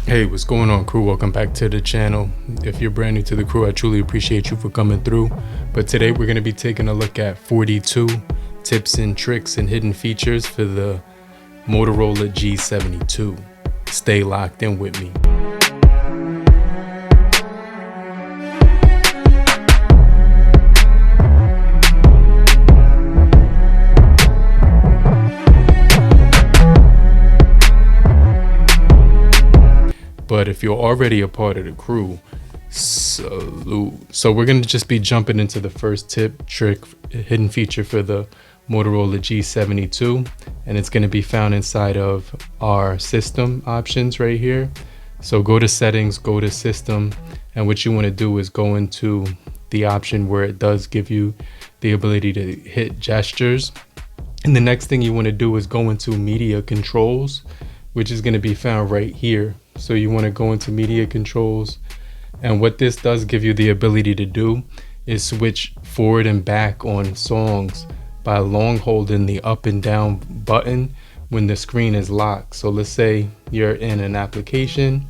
Hey, what's going on, crew? Welcome back to the channel. If you're brand new to the crew, I truly appreciate you for coming through. But today we're going to be taking a look at 42 tips and tricks and hidden features for the Motorola G72. Stay locked in with me. But if you're already a part of the crew, salute. So we're going to just be jumping into the first tip, trick, hidden feature for the Motorola G72, and it's going to be found inside of our system options right here. So go to settings, go to system, and what you want to do is go into the option where it does give you the ability to hit gestures. And the next thing you want to do is go into media controls, which is going to be found right here. So you want to go into media controls, and what this does give you the ability to do is switch forward and back on songs by long holding the up and down button when the screen is locked. So let's say you're in an application,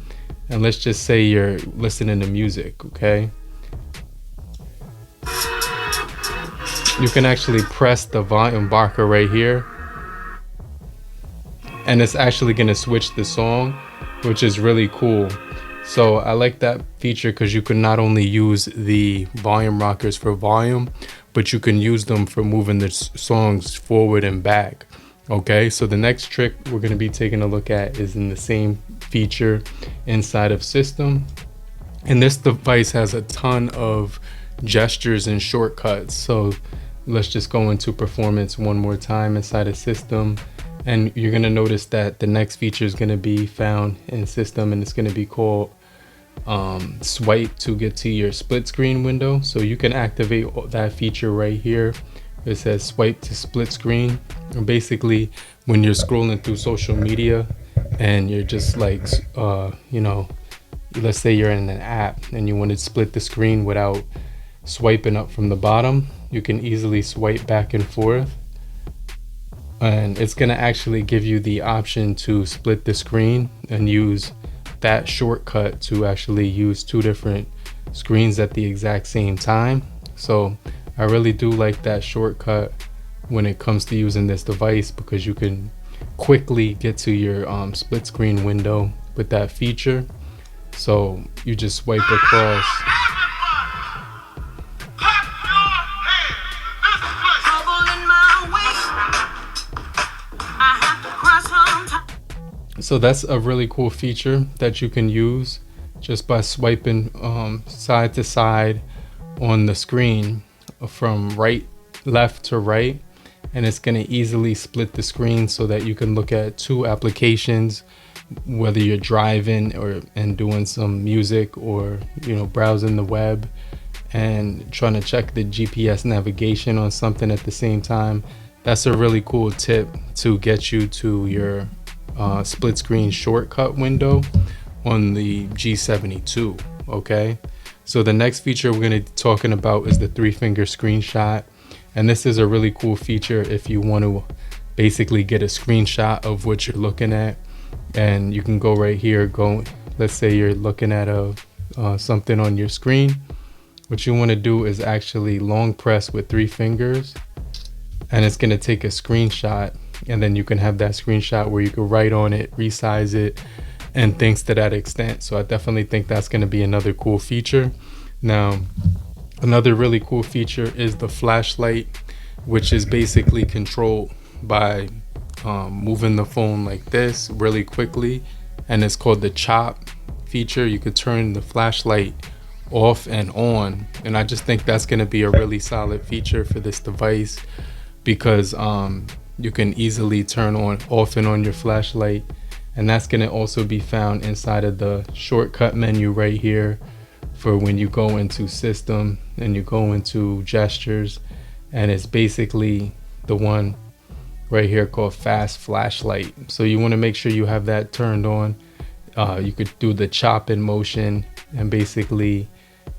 and let's just say you're listening to music, okay? You can actually press the volume marker right here, and it's actually going to switch the song, which is really cool. So I like that feature because you can not only use the volume rockers for volume, but you can use them for moving the songs forward and back. Okay, so the next trick we're going to be taking a look at is in the same feature inside of system. And this device has a ton of gestures and shortcuts. So let's just go into performance one more time inside of system. And you're going to notice that the next feature is going to be found in system, and it's going to be called swipe to get to your split screen window. So you can activate that feature right here. It says swipe to split screen. And basically, when you're scrolling through social media and you're just like, let's say you're in an app and you want to split the screen without swiping up from the bottom, you can easily swipe back and forth. And it's going to actually give you the option to split the screen and use that shortcut to actually use two different screens at the exact same time. So I really do like that shortcut when it comes to using this device, because you can quickly get to your split screen window with that feature. So you just swipe across. So that's a really cool feature that you can use just by swiping side to side on the screen from left to right, and it's going to easily split the screen so that you can look at two applications, whether you're driving and doing some music, or browsing the web and trying to check the GPS navigation on something at the same time. That's a really cool tip to get you to your split screen shortcut window on the G72. Okay, so the next feature we're going to be talking about is the 3-finger screenshot, and this is a really cool feature if you want to basically get a screenshot of what you're looking at. And you can go right here, let's say you're looking at something on your screen. What you want to do is actually long press with 3 fingers, and it's going to take a screenshot. And then you can have that screenshot where you can write on it, resize it, and things to that extent. So I definitely think that's going to be another cool feature. Now, another really cool feature is the flashlight, which is basically controlled by moving the phone like this really quickly. And it's called the chop feature. You could turn the flashlight off and on. And I just think that's going to be a really solid feature for this device, because you can easily turn off and on your flashlight, and that's going to also be found inside of the shortcut menu right here for when you go into system and you go into gestures, and it's basically the one right here called fast flashlight. So you want to make sure you have that turned on. You could do the chop in motion, and basically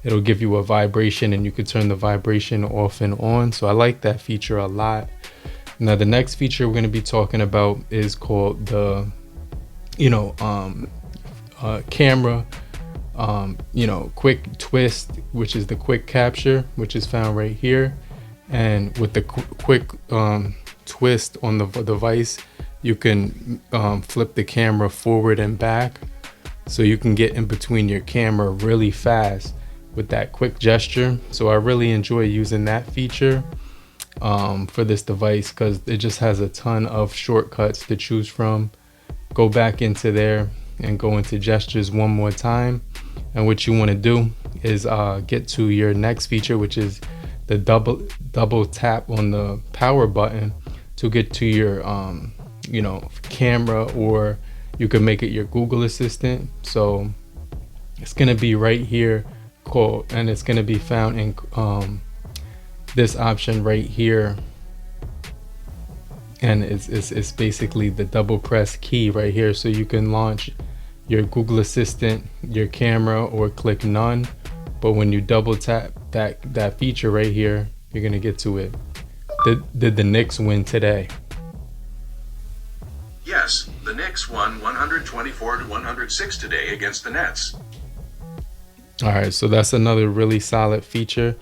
it'll give you a vibration, and you could turn the vibration off and on. So I like that feature a lot. Now the next feature we're going to be talking about is called the camera, you know, quick twist, which is the quick capture, which is found right here. And with the quick twist on the device, you can flip the camera forward and back, so you can get in between your camera really fast with that quick gesture. So I really enjoy using that feature for this device, because it just has a ton of shortcuts to choose from. Go back into there and go into gestures one more time, and what you want to do is get to your next feature, which is the double tap on the power button to get to your you know, camera, or you can make it your Google Assistant. So it's gonna be right here, and it's gonna be found in this option right here, and it's basically the double press key right here, so you can launch your Google Assistant, your camera, or click none. But when you double tap that feature right here, you're gonna get to it. Did the Knicks win today? Yes, the Knicks won 124-106 today against the Nets. All right, so that's another really solid feature.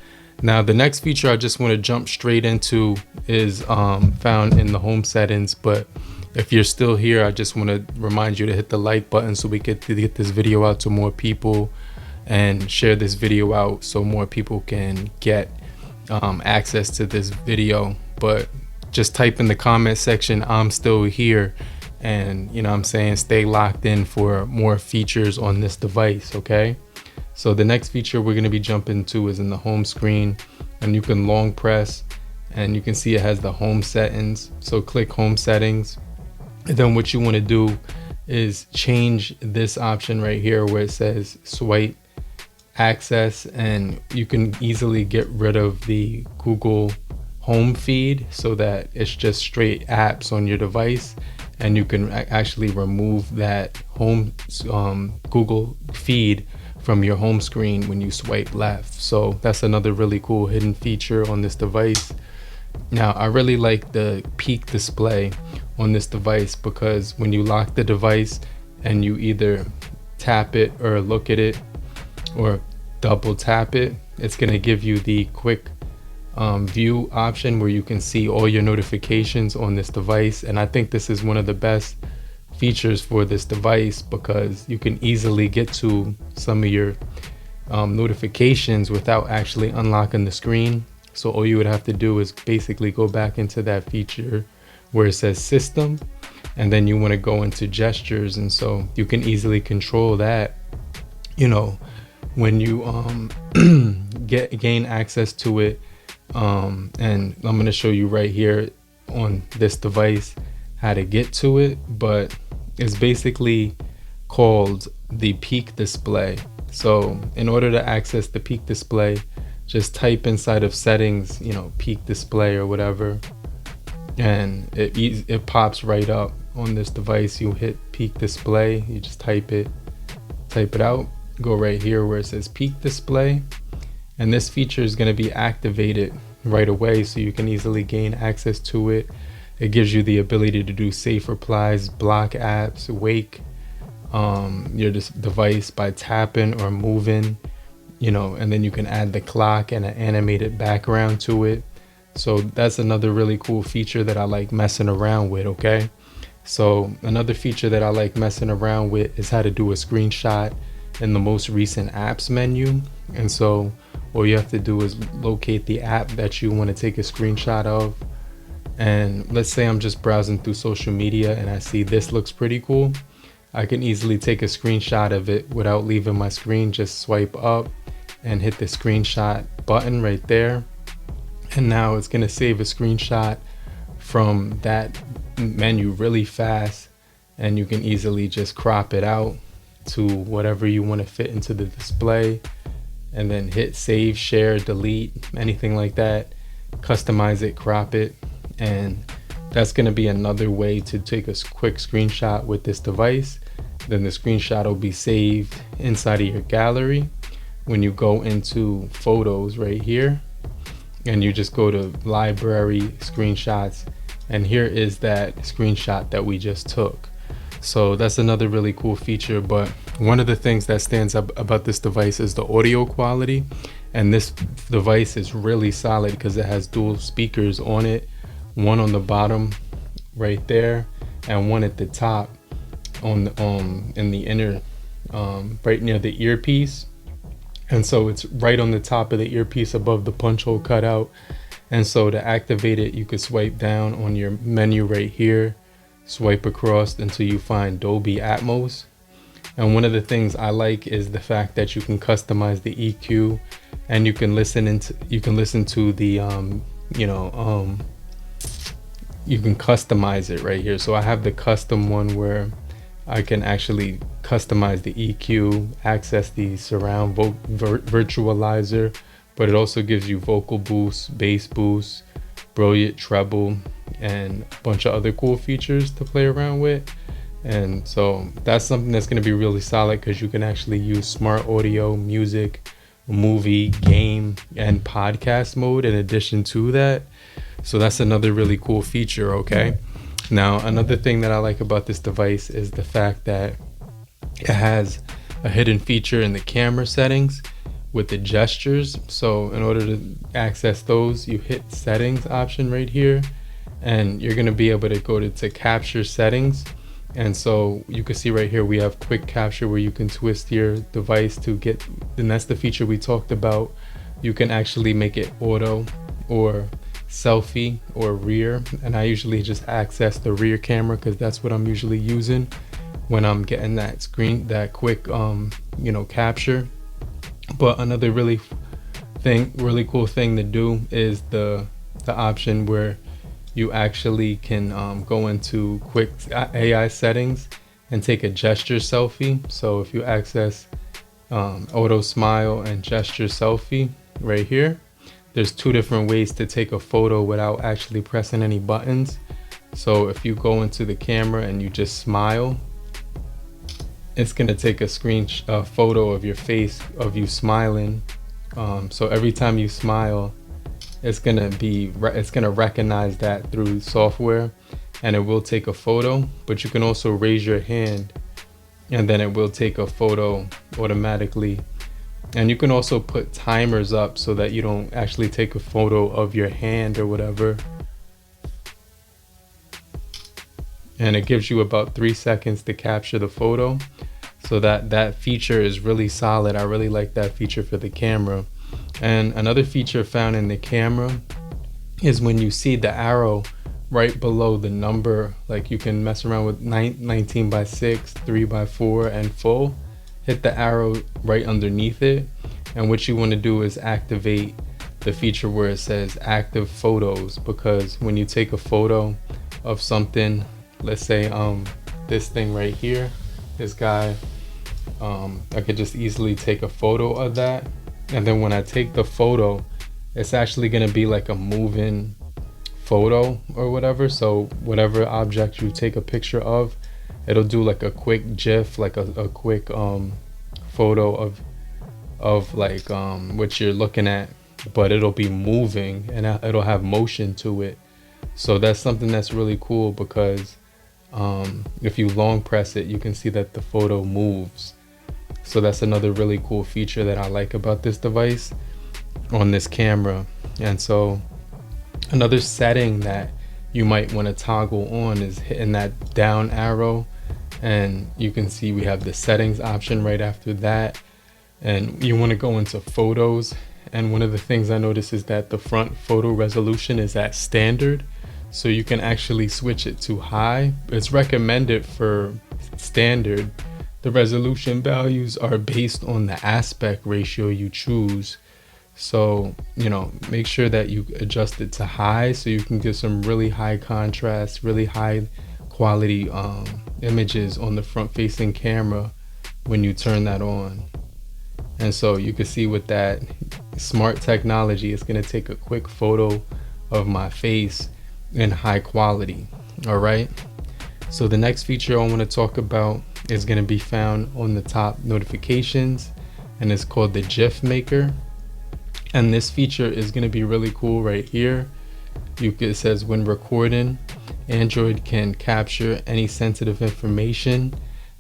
Now the next feature I just want to jump straight into is found in the home settings. But if you're still here, I just want to remind you to hit the like button so we get to get this video out to more people, and share this video out so more people can get access to this video. But just type in the comment section, I'm still here, and you know what I'm saying, stay locked in for more features on this device. Okay, so the next feature we're going to be jumping to is in the home screen, and you can long press and you can see it has the home settings. So click home settings, and then what you want to do is change this option right here where it says swipe access, and you can easily get rid of the Google home feed so that it's just straight apps on your device, and you can actually remove that home Google feed from your home screen when you swipe left. So that's another really cool hidden feature on this device. Now I really like the peak display on this device, because when you lock the device and you either tap it or look at it or double tap it, it's going to give you the quick view option where you can see all your notifications on this device. And I think this is one of the best features for this device, because you can easily get to some of your notifications without actually unlocking the screen. So all you would have to do is basically go back into that feature where it says system, and then you want to go into gestures, and so you can easily control that, you know, when you gain access to it. And I'm going to show you right here on this device how to get to it, but it's basically called the peak display. So in order to access the peak display, just type inside of settings, you know, peak display or whatever, and it pops right up on this device. You hit peak display, you just type it out, go right here where it says peak display, and this feature is going to be activated right away, so you can easily gain access to it. It gives you the ability to do safe replies, block apps, wake your device by tapping or moving, you know, and then you can add the clock and an animated background to it. So that's another really cool feature that I like messing around with. Okay, so another feature that I like messing around with is how to do a screenshot in the most recent apps menu. And so all you have to do is locate the app that you want to take a screenshot of, and let's say I'm just browsing through social media and I see this looks pretty cool. I can easily take a screenshot of it without leaving my screen. Just swipe up and hit the screenshot button right there, and now it's going to save a screenshot from that menu really fast, and you can easily just crop it out to whatever you want to fit into the display, and then hit save, share, delete, anything like that. Customize it, crop it, and that's going to be another way to take a quick screenshot with this device. Then the screenshot will be saved inside of your gallery when you go into photos right here, and you just go to library screenshots, and here is that screenshot that we just took. So that's another really cool feature. But One of the things that stands up about this device is the audio quality, and this device is really solid because it has dual speakers on it, one on the bottom right there and one at the top on the in the inner right near the earpiece. And so it's right on the top of the earpiece above the punch hole cutout. And so to activate it, you could swipe down on your menu right here, swipe across until you find Dolby Atmos. And one of the things I like is the fact that you can customize the EQ, and you can listen to the you can customize it right here. So I have the custom one where I can actually customize the EQ, access the surround virtualizer, but it also gives you vocal boost, bass boost, brilliant treble, and a bunch of other cool features to play around with. And so that's something that's going to be really solid because you can actually use smart audio, music, movie, game, and podcast mode in addition to that. So that's another really cool feature. Okay, now another thing that I like about this device is the fact that it has a hidden feature in the camera settings with the gestures. So in order to access those, you hit settings option right here, and you're going to be able to go to capture settings. And so you can see right here we have quick capture where you can twist your device to get, and that's the feature we talked about. You can actually make it auto or selfie or rear, and I usually just access the rear camera because that's what I'm usually using when I'm getting that screen, that quick capture. But another really cool thing to do is the option where you actually can go into quick AI settings and take a gesture selfie. So if you access auto smile and gesture selfie right here, there's two different ways to take a photo without actually pressing any buttons. So if you go into the camera and you just smile, it's gonna take a photo of your face of you smiling. So every time you smile, it's gonna recognize that through software, and it will take a photo. But you can also raise your hand, and then it will take a photo automatically. And you can also put timers up so that you don't actually take a photo of your hand or whatever. And it gives you about 3 seconds to capture the photo. So that feature is really solid. I really like that feature for the camera. And another feature found in the camera is when you see the arrow right below the number, like you can mess around with 19:6, 3:4, and full. Hit the arrow right underneath it, and what you want to do is activate the feature where it says active photos, because when you take a photo of something, let's say this thing right here, this guy, I could just easily take a photo of that, and then when I take the photo, it's actually going to be like a moving photo or whatever. So whatever object you take a picture of, it'll do like a quick GIF, like a quick photo of like what you're looking at, but it'll be moving and it'll have motion to it. So that's something that's really cool, because if you long press it, you can see that the photo moves. So that's another really cool feature that I like about this device on this camera. And so another setting that you might want to toggle on is hitting that down arrow, and you can see we have the settings option right after that, and you want to go into photos. And one of the things I noticed is that the front photo resolution is at standard, so you can actually switch it to high. It's recommended for standard. The resolution values are based on the aspect ratio you choose. So, make sure that you adjust it to high so you can get some really high contrast, really high quality images on the front facing camera when you turn that on. And so you can see with that smart technology, it's going to take a quick photo of my face in high quality. All right. So the next feature I want to talk about is going to be found on the top notifications, and it's called the GIF maker. And this feature is going to be really cool right here. It says when recording, Android can capture any sensitive information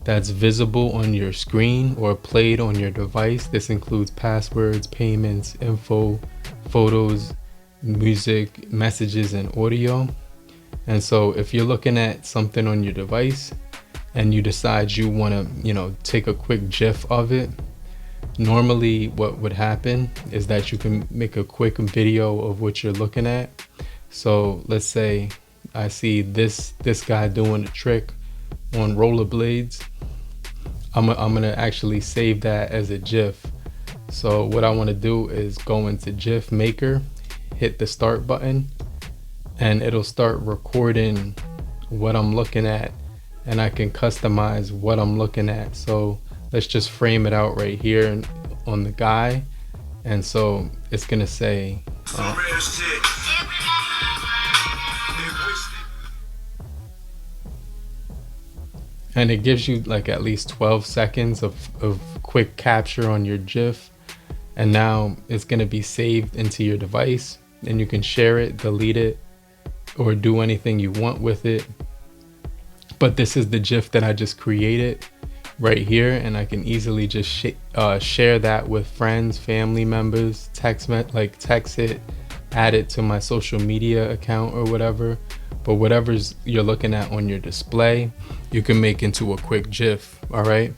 that's visible on your screen or played on your device. This includes passwords, payments, info, photos, music, messages, and audio. And so if you're looking at something on your device and you decide you want to, take a quick GIF of it, normally what would happen is that you can make a quick video of what you're looking at. So let's say I see this guy doing a trick on rollerblades. I'm gonna actually save that as a GIF. So what I want to do is go into GIF Maker, hit the start button, and it'll start recording what I'm looking at, and I can customize what I'm looking at. So let's just frame it out right here on the guy. And so it's gonna say and it gives you like at least 12 seconds of quick capture on your GIF. And now it's gonna be saved into your device, and you can share it, delete it, or do anything you want with it. But this is the GIF that I just created right here, and I can easily just share that with friends, family members, text it, add it to my social media account or whatever. But whatever's you're looking at on your display, you can make into a quick GIF. All right.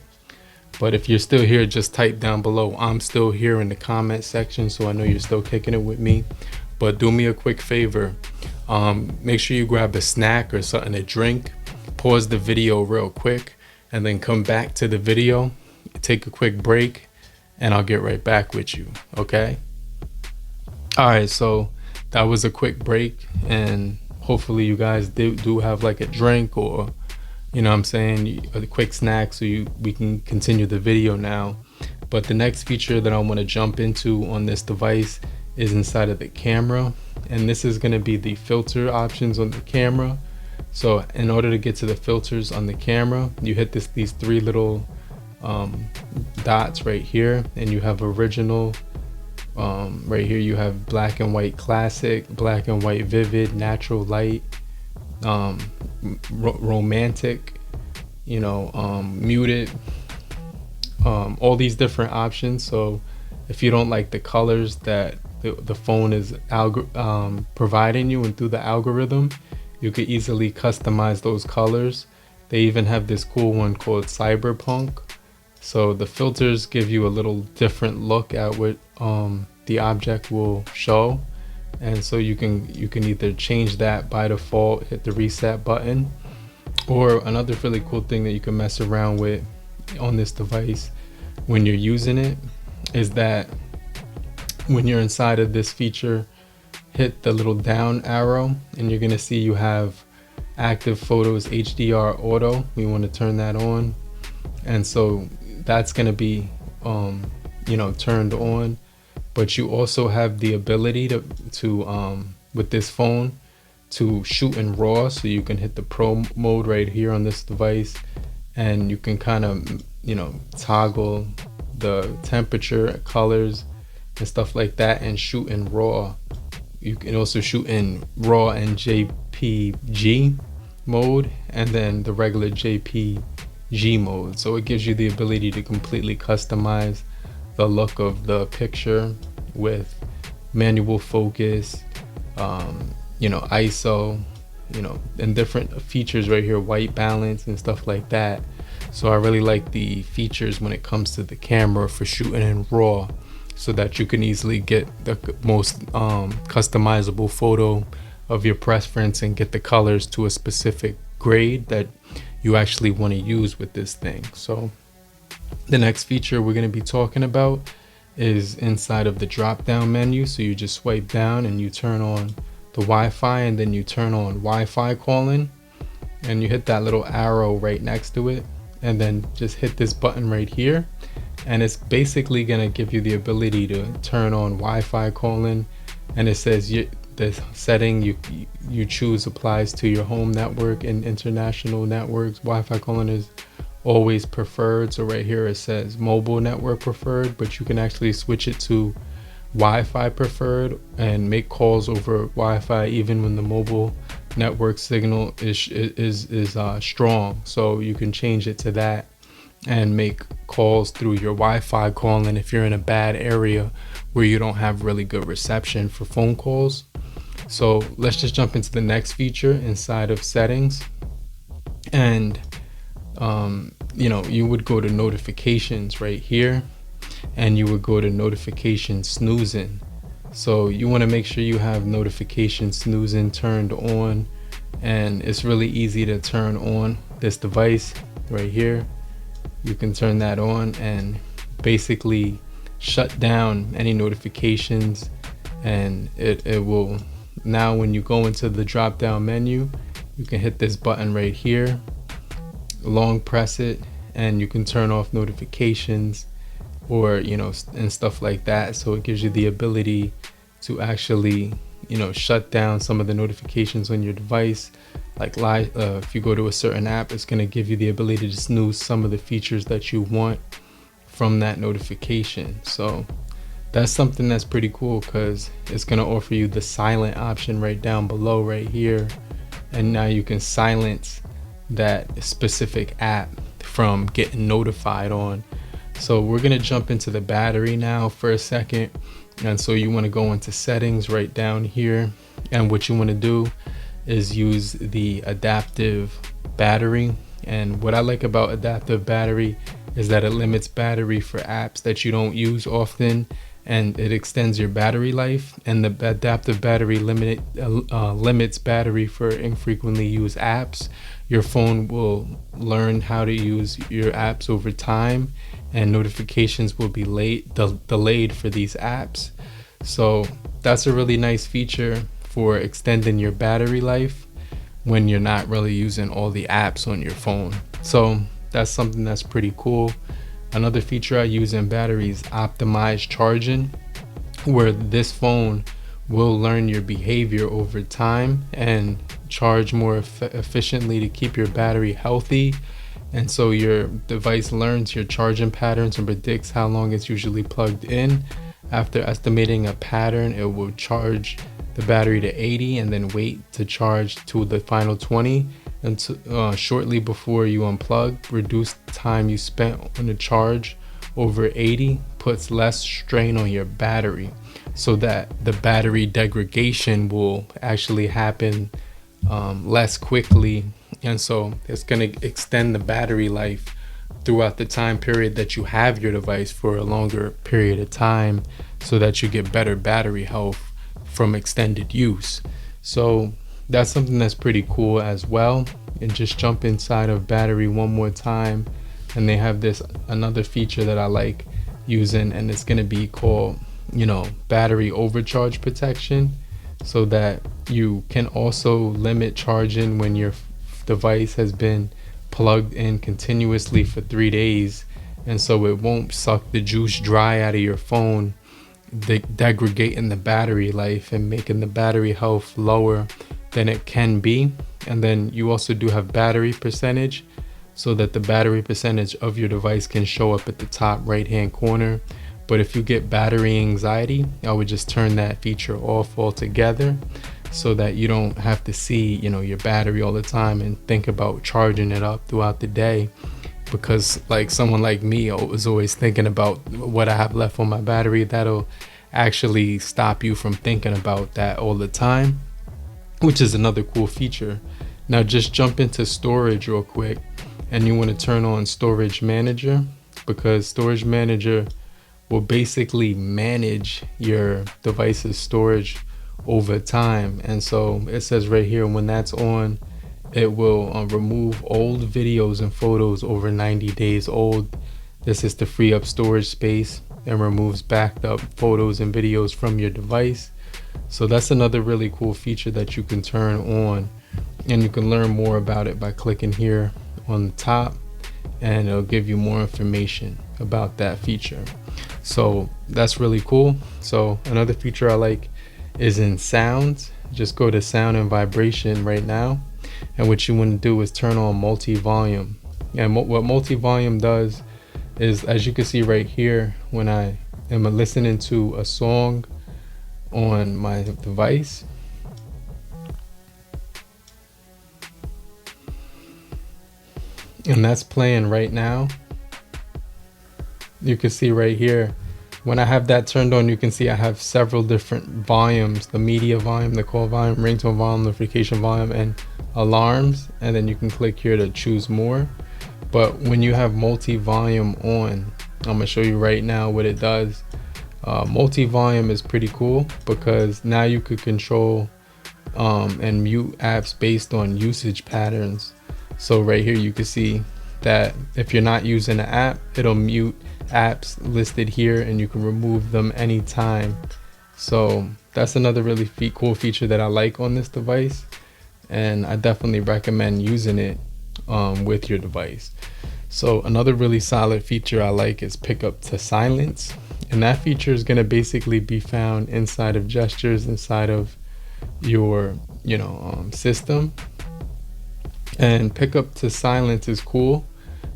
But if you're still here, just type down below, I'm still here, in the comment section, so I know you're still kicking it with me. But do me a quick favor, make sure you grab a snack or something to drink, pause the video real quick, and then come back to the video, take a quick break, and I'll get right back with you. Okay. All right, so that was a quick break, and hopefully you guys do have like a drink, or a quick snack, so we can continue the video now. But the next feature that I want to jump into on this device is inside of the camera, and this is going to be the filter options on the camera. So in order to get to the filters on the camera, you hit these three little dots right here, and you have original. Right here you have black and white classic, black and white vivid, natural light, romantic, muted, all these different options. So if you don't like the colors that the phone is providing you, and through the algorithm, you could easily customize those colors. They even have this cool one called Cyberpunk. So the filters give you a little different look at what the object will show. And so you can either change that by default, hit the reset button, or another really cool thing that you can mess around with on this device when you're using it is that when you're inside of this feature, hit the little down arrow, and you're gonna see you have active photos HDR auto. We want to turn that on, and so that's gonna be turned on. But you also have the ability to with this phone to shoot in RAW, so you can hit the Pro mode right here on this device, and you can kind of toggle the temperature, colors, and stuff like that, and shoot in RAW. You can also shoot in RAW and JPG mode, and then the regular JPG mode. So it gives you the ability to completely customize the look of the picture with manual focus, ISO, and different features right here, white balance and stuff like that. So I really like the features when it comes to the camera for shooting in RAW, so that you can easily get the most customizable photo of your preference and get the colors to a specific grade that you actually want to use with this thing. So the next feature we're going to be talking about is inside of the drop down menu. So you just swipe down and you turn on the Wi-Fi, and then you turn on Wi-Fi calling, and you hit that little arrow right next to it, and then just hit this button right here, and it's basically going to give you the ability to turn on Wi-Fi calling. And it says the setting you choose applies to your home network and international networks. Wi-Fi calling is always preferred. So right here it says mobile network preferred, but you can actually switch it to Wi-Fi preferred and make calls over Wi-Fi even when the mobile network signal is strong. So you can change it to that. and make calls through your Wi-Fi calling if you're in a bad area where you don't have really good reception for phone calls. So let's just jump into the next feature inside of settings. And you would go to notifications right here, and you would go to notification snoozing. So you want to make sure you have notification snoozing turned on, and it's really easy to turn on this device right here. You can turn that on and basically shut down any notifications, and it will, now when you go into the drop down menu, you can hit this button right here, long press it, and you can turn off notifications or and stuff like that. So it gives you the ability to actually shut down some of the notifications on your device. Like if you go to a certain app, it's going to give you the ability to snooze some of the features that you want from that notification. So that's something that's pretty cool, because it's going to offer you the silent option right down below right here, and now you can silence that specific app from getting notified on. So we're going to jump into the battery now for a second. And so you want to go into settings right down here, and what you want to do is use the adaptive battery. And what I like about adaptive battery is that it limits battery for apps that you don't use often, and it extends your battery life. And the adaptive battery limits battery for infrequently used apps. Your phone will learn how to use your apps over time, and notifications will be delayed for these apps. So that's a really nice feature for extending your battery life when you're not really using all the apps on your phone. So that's something that's pretty cool. Another feature I use in battery is optimized charging, where this phone will learn your behavior over time and charge more efficiently to keep your battery healthy. And so your device learns your charging patterns and predicts how long it's usually plugged in. After estimating a pattern, it will charge the battery to 80 and then wait to charge to the final 20 until shortly before you unplug. Reduce the time you spent on the charge over 80 puts less strain on your battery, so that the battery degradation will actually happen less quickly. And so it's going to extend the battery life throughout the time period that you have your device for a longer period of time, so that you get better battery health from extended use. So that's something that's pretty cool as well. And just jump inside of battery one more time, and they have this another feature that I like using, and it's going to be called battery overcharge protection, so that you can also limit charging when your device has been plugged in continuously for 3 days, and so it won't suck the juice dry out of your phone, degrading the battery life and making the battery health lower than it can be. And then you also do have battery percentage, so that the battery percentage of your device can show up at the top right hand corner. But if you get battery anxiety, I would just turn that feature off altogether, so that you don't have to see your battery all the time and think about charging it up throughout the day. Because like someone like me is always thinking about what I have left on my battery, that'll actually stop you from thinking about that all the time, which is another cool feature. Now just jump into storage real quick, and you want to turn on storage manager, because storage manager will basically manage your device's storage over time. And so it says right here, when that's on, it will remove old videos and photos over 90 days old. This is to free up storage space, and removes backed up photos and videos from your device. So that's another really cool feature that you can turn on, and you can learn more about it by clicking here on the top, and it'll give you more information about that feature. So that's really cool. So another feature I like is in sounds. Just go to sound and vibration right now, and what you want to do is turn on multi-volume. And what multi-volume does is, as you can see right here, when I am listening to a song on my device, and that's playing right now, you can see right here, when I have that turned on, you can see I have several different volumes: the media volume, the call volume, ringtone volume, notification volume, and alarms. And then you can click here to choose more. But when you have multi-volume on, I'm gonna show you right now what it does. Multi-volume is pretty cool because now you could control and mute apps based on usage patterns. So right here you can see that if you're not using an app, it'll mute apps listed here and you can remove them anytime. So that's another really cool feature that I like on this device, and I definitely recommend using it with your device. So another really solid feature I like is pickup to silence, and that feature is going to basically be found inside of gestures inside of your system. And pickup to silence is cool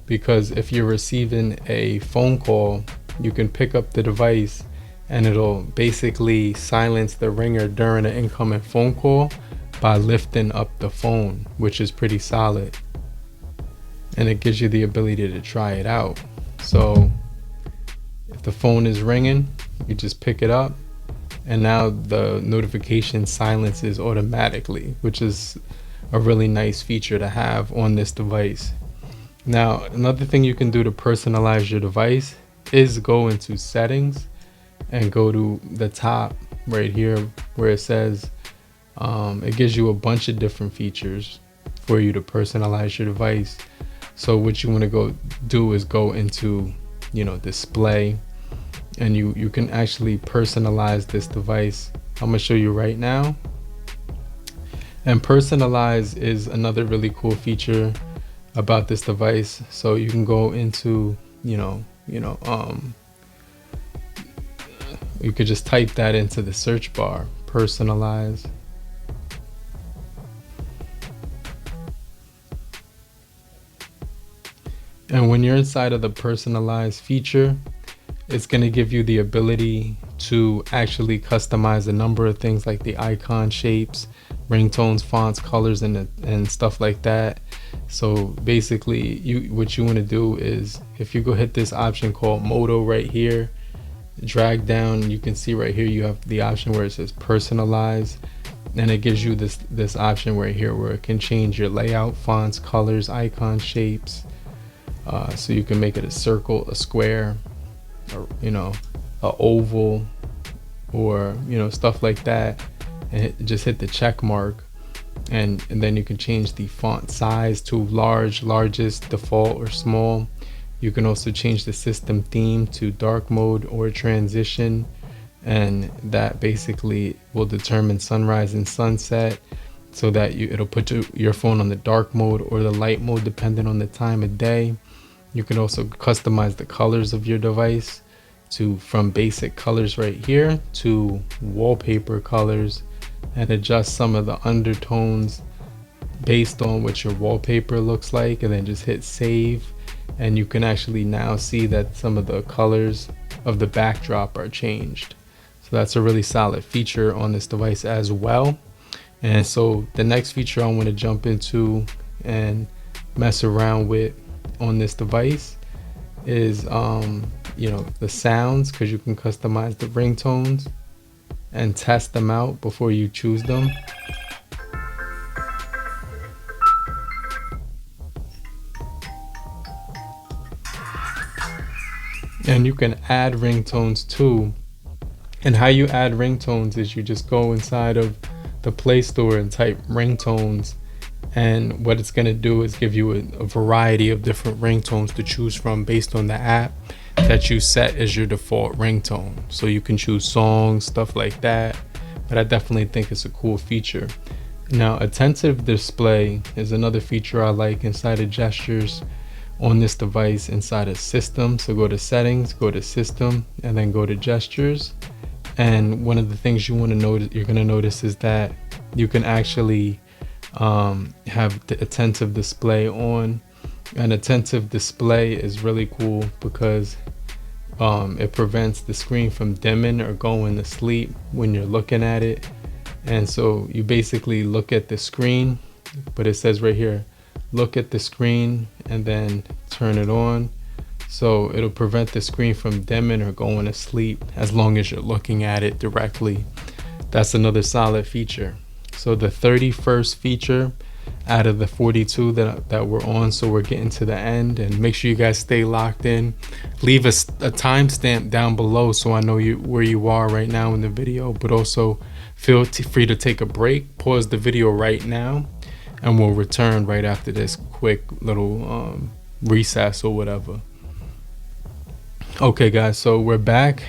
because if you're receiving a phone call, you can pick up the device and it'll basically silence the ringer during an incoming phone call by lifting up the phone, which is pretty solid. And it gives you the ability to try it out. So if the phone is ringing, you just pick it up and now the notification silences automatically, which is a really nice feature to have on this device. Now, another thing you can do to personalize your device is go into settings and go to the top right here where it says it gives you a bunch of different features for you to personalize your device. So what you want to go do is go into display, and you can actually personalize this device. I'm gonna show you right now. And personalize is another really cool feature about this device. So you can go into you could just type that into the search bar, personalize. And when you're inside of the personalize feature, it's going to give you the ability to actually customize a number of things like the icon shapes, ringtones, fonts, colors, and stuff like that. So basically what you want to do is, if you go hit this option called Moto right here, drag down, you can see right here you have the option where it says personalize, and it gives you this option right here where it can change your layout, fonts, colors, icon shapes. So you can make it a circle, a square, or a oval, or stuff like that, and just hit the check mark, and then you can change the font size to large, largest, default, or small. You can also change the system theme to dark mode or transition, and that basically will determine sunrise and sunset, so that it'll put your phone on the dark mode or the light mode depending on the time of day. You can also customize the colors of your device from basic colors right here to wallpaper colors, and adjust some of the undertones based on what your wallpaper looks like, and then just hit save, and you can actually now see that some of the colors of the backdrop are changed. So that's a really solid feature on this device as well. And so the next feature I want to jump into and mess around with on this device is the sounds, because you can customize the ringtones and test them out before you choose them. And you can add ringtones too. And how you add ringtones is you just go inside of the Play Store and type ringtones, and what it's going to do is give you a variety of different ringtones to choose from based on the app that you set as your default ringtone. So you can choose songs, stuff like that, but I definitely think it's a cool feature. Now, attentive display is another feature I like inside of gestures on this device inside of system. So go to settings, go to system, and then go to gestures. And one of the things you're going to notice is that you can actually have the attentive display on. An attentive display is really cool because it prevents the screen from dimming or going to sleep when you're looking at it. And so you basically look at the screen, but it says right here, look at the screen and then turn it on. So it'll prevent the screen from dimming or going to sleep as long as you're looking at it directly. That's another solid feature. So the 31st feature out of the 42 that we're on, so we're getting to the end, and make sure you guys stay locked in. Leave a timestamp down below so I know where you are right now in the video, but also feel free to take a break, pause the video right now, and we'll return right after this quick little recess or whatever. Okay guys, so we're back.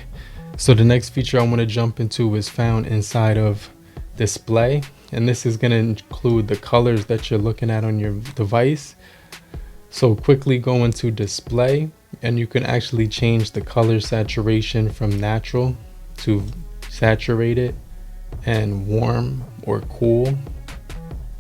So the next feature I want to jump into is found inside of display, and this is going to include the colors that you're looking at on your device. So quickly go into display, and you can actually change the color saturation from natural to saturated and warm or cool.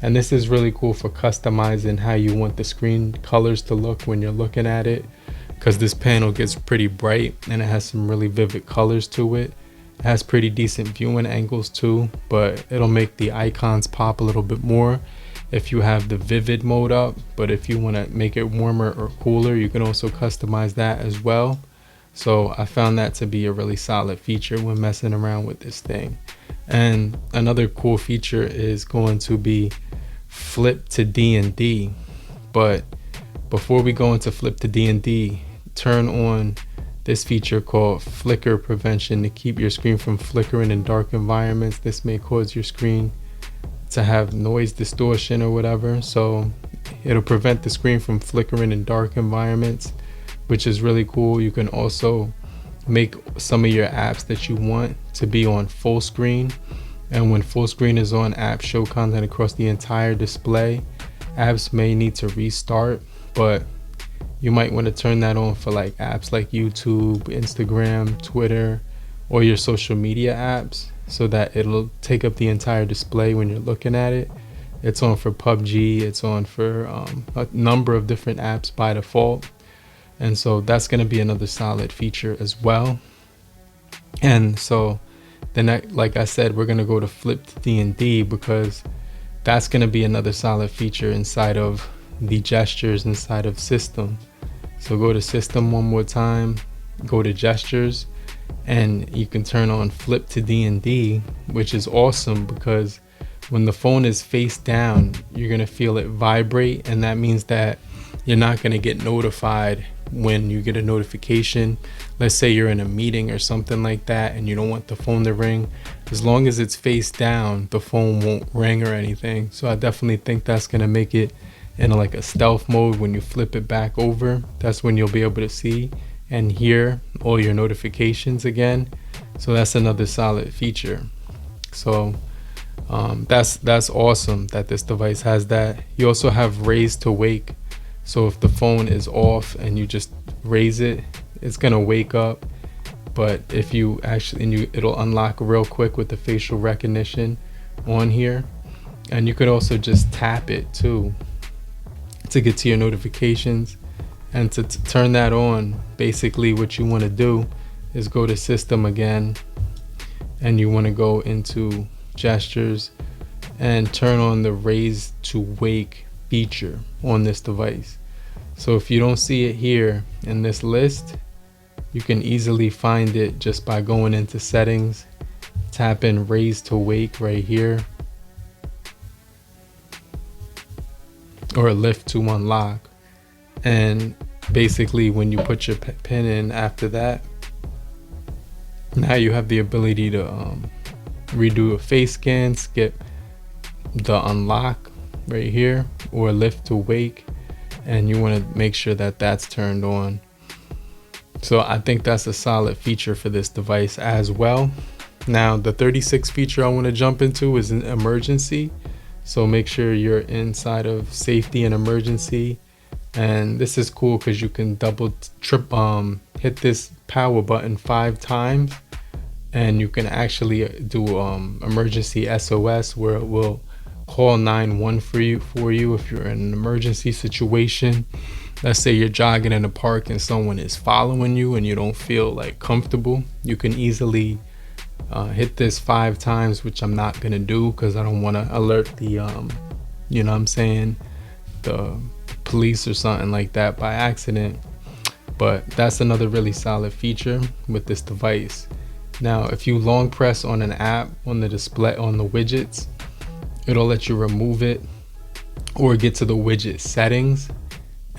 And this is really cool for customizing how you want the screen colors to look when you're looking at it, because this panel gets pretty bright and it has some really vivid colors to it. It has pretty decent viewing angles too, but it'll make the icons pop a little bit more if you have the vivid mode up. But if you want to make it warmer or cooler, you can also customize that as well. So I found that to be a really solid feature when messing around with this thing. And another cool feature is going to be flip to D&D. But before we go into flip to D&D, turn on this feature called flicker prevention to keep your screen from flickering in dark environments. This may cause your screen to have noise distortion or whatever, so it'll prevent the screen from flickering in dark environments, which is really cool. You can also make some of your apps that you want to be on full screen, and when full screen is on, apps show content across the entire display. Apps may need to restart, but you might want to turn that on for like apps like YouTube, Instagram, Twitter, or your social media apps, so that it'll take up the entire display when you're looking at it. It's on for PUBG, it's on for a number of different apps by default. And so that's going to be another solid feature as well. And so then, like I said, we're going to go to flip to D&D, because that's going to be another solid feature inside of the gestures inside of system. So go to system one more time, go to gestures, and you can turn on flip to D&D, which is awesome because when the phone is face down, you're going to feel it vibrate, and that means that you're not going to get notified when you get a notification. Let's say you're in a meeting or something like that and you don't want the phone to ring. As long as it's face down, the phone won't ring or anything. So I definitely think that's going to make it in like a stealth mode. When you flip it back over, that's when you'll be able to see and hear all your notifications again. So that's another solid feature. So that's awesome that this device has that. You also have raise to wake. So if the phone is off and you just raise it, it's gonna wake up. But if you actually, it'll unlock real quick with the facial recognition on here. And you could also just tap it too to get to your notifications. And to turn that on, basically what you want to do is go to system again, and you want to go into gestures and turn on the raise to wake feature on this device. So if you don't see it here in this list, you can easily find it just by going into settings, tap in raise to wake right here, or lift to unlock. And basically when you put your pin in after that, now you have the ability to redo a face scan, skip the unlock right here, or lift to wake, and you want to make sure that that's turned on. So I think that's a solid feature for this device as well. Now the 36th feature I want to jump into is an emergency. So make sure you're inside of safety and emergency. And this is cool because you can hit this power button 5 times, and you can actually do emergency SOS, where it will call 911 for you if you're in an emergency situation. Let's say you're jogging in a park and someone is following you and you don't feel like comfortable. You can easily hit this 5 times, which I'm not gonna do because I don't want to alert the you know what I'm saying, the police or something like that by accident. But that's another really solid feature with this device. Now, if you long press on an app on the display, on the widgets, it'll let you remove it or get to the widget settings,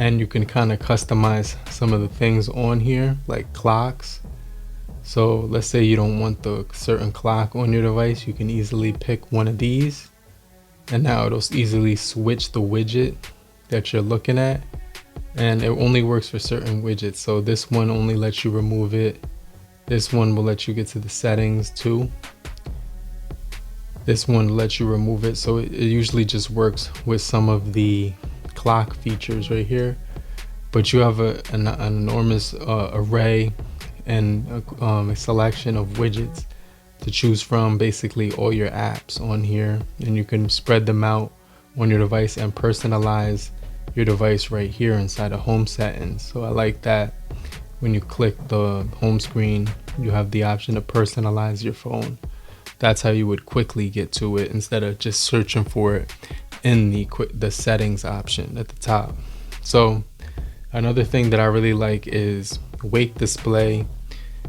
and you can kind of customize some of the things on here, like clocks. So let's say you don't want the certain clock on your device, you can easily pick one of these, and now it'll easily switch the widget that you're looking at. And it only works for certain widgets, so this one only lets you remove it. This one will let you get to the settings too. This one lets you remove it, so it usually just works with some of the clock features right here. But you have an enormous array and a selection of widgets to choose from, basically all your apps on here, and you can spread them out on your device and personalize your device right here inside of home settings. So I like that when you click the home screen, you have the option to personalize your phone. That's how you would quickly get to it instead of just searching for it in the settings option at the top. So another thing that I really like is wake display,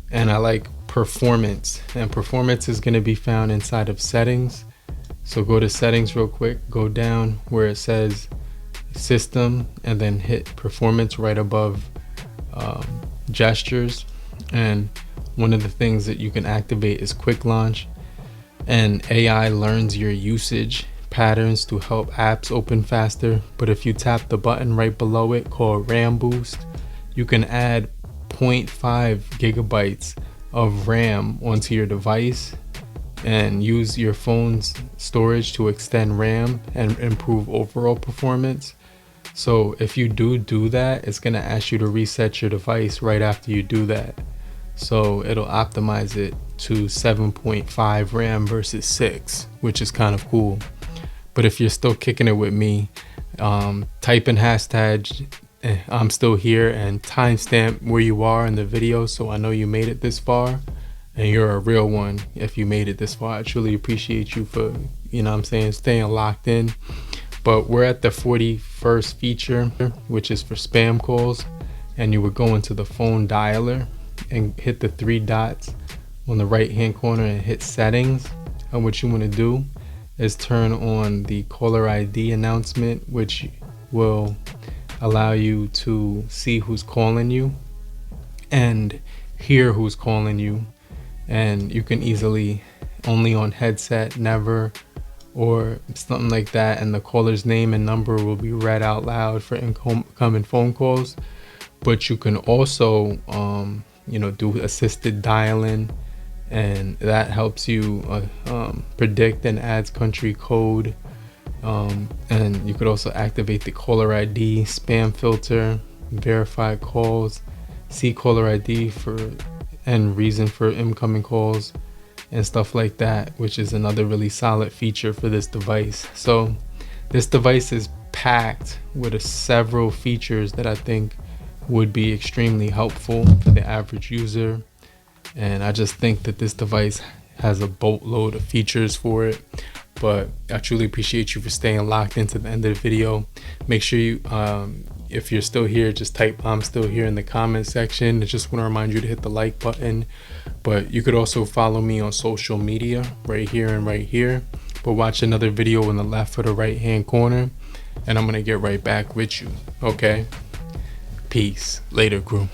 and I like performance, and performance is going to be found inside of settings. So go to settings real quick, go down where it says system, and then hit performance right above gestures. And one of the things that you can activate is quick launch, and AI learns your usage patterns to help apps open faster. But if you tap the button right below it called RAM boost, you can add 0.5 gigabytes of RAM onto your device and use your phone's storage to extend RAM and improve overall performance. So if you do that, it's going to ask you to reset your device right after you do that. So it'll optimize it to 7.5 RAM versus 6, which is kind of cool. But if you're still kicking it with me, type in hashtag I'm still here and timestamp where you are in the video, so I know you made it this far, and you're a real one if you made it this far. I truly appreciate you for, you know what I'm saying, staying locked in. But we're at the 41st feature, which is for spam calls, and you would go into the phone dialer and hit the 3 dots on the right hand corner and hit settings. And what you want to do is turn on the caller ID announcement, which will allow you to see who's calling you and hear who's calling you. And you can easily only on headset, never, or something like that, and the caller's name and number will be read out loud for incoming phone calls. But you can also do assisted dialing, and that helps you predict and adds country code, and you could also activate the caller ID, spam filter, verify calls, see caller ID for and reason for incoming calls, and stuff like that, which is another really solid feature for this device. So this device is packed with several features that I think would be extremely helpful for the average user, and I just think that this device has a boatload of features for it. But I truly appreciate you for staying locked into the end of the video. Make sure you if you're still here, just type I'm still here in the comment section. I just want to remind you to hit the like button. But you could also follow me on social media right here and right here. But watch another video in the left or the right hand corner, and I'm gonna get right back with you. Okay, peace. Later, crew.